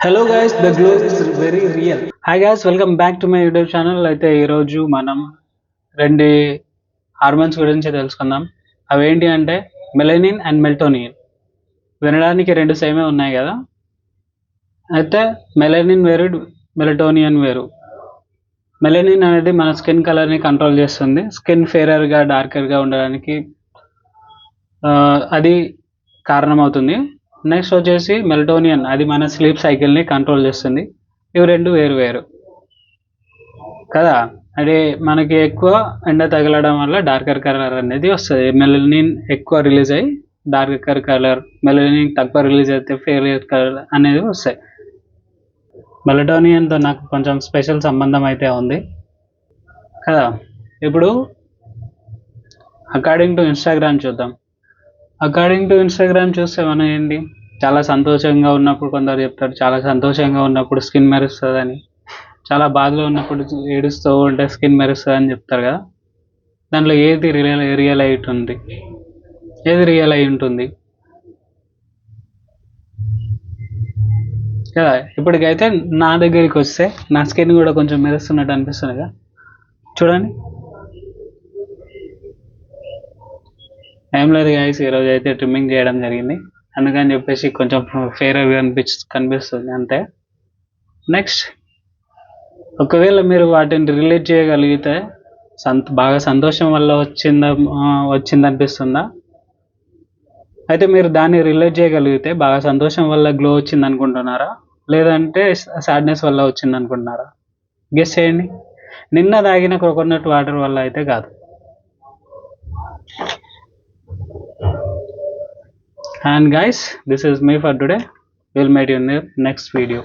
Hello guys, the glow is very real. Hi guys, welcome back to my YouTube channel. అయితే ఈరోజు మనం రెండు hormones గురించి తెలుసుకుందాం. అవేంటి అంటే మెలనిన్ అండ్ మెల్టోనిన్. వినడానికి రెండు సేమే ఉన్నాయి కదా. అయితే మెలనిన్ వేరు, మెలటోనియన్ వేరు. మెలనిన్ అనేది మన స్కిన్ కలర్ని కంట్రోల్ చేస్తుంది. స్కిన్ ఫేరర్గా డార్కర్గా ఉండడానికి అది కారణమవుతుంది. నెక్స్ట్ వచ్చేసి మెలటోనియన్, అది మన స్లీప్ సైకిల్ని కంట్రోల్ చేస్తుంది. ఇవి రెండు వేరు వేరు కదా. అంటే మనకి ఎక్కువ ఎండ తగలడం వల్ల డార్కర్ కలర్ అనేది వస్తుంది. మెలనిన్ ఎక్కువ రిలీజ్ అయ్యి డార్కర్ కలర్, మెలనిన్ తక్కువ రిలీజ్ అయితే ఫేర్ కలర్ అనేది వస్తాయి. మెలటోనియన్తో నాకు కొంచెం స్పెషల్ సంబంధం అయితే ఉంది కదా. ఇప్పుడు అకార్డింగ్ టు ఇన్స్టాగ్రామ్ చూద్దాం. అకార్డింగ్ టు ఇన్స్టాగ్రామ్ చూస్తే మనం ఏంటి, చాలా సంతోషంగా ఉన్నప్పుడు కొందరు చెప్తారు చాలా సంతోషంగా ఉన్నప్పుడు స్కిన్ మెరుస్తుందని, చాలా బాధలో ఉన్నప్పుడు ఏడుస్తూ ఉంటే స్కిన్ మెరుస్తుంది అని చెప్తారు కదా. దాంట్లో ఏది రియల్ అయి ఉంటుంది, ఏది రియల్ అయి ఉంటుంది కదా. ఇప్పటికైతే నా దగ్గరికి వస్తే నా స్కిన్ కూడా కొంచెం మెరుస్తున్నట్టు అనిపిస్తుంది కదా. చూడండి, ఏం లేదు గైస్, ఈరోజు అయితే ట్రిమ్మింగ్ చేయడం జరిగింది, అందుకని చెప్పేసి కొంచెం ఫేర్గా కనిపిస్తుంది అంతే. నెక్స్ట్, ఒకవేళ మీరు వాటిని రిలేట్ చేయగలిగితే బాగా సంతోషం వల్ల వచ్చిందనిపిస్తుందా? అయితే మీరు దాన్ని రిలేట్ చేయగలిగితే బాగా సంతోషం వల్ల గ్లో వచ్చింది అనుకుంటున్నారా, లేదంటే సాడ్నెస్ వల్ల వచ్చింది అనుకుంటున్నారా? గెస్ చేయండి. నిన్న తాగిన కోకోనట్ వాటర్ వల్ల అయితే కాదు. And guys, this is me for today. We'll meet you in the next video.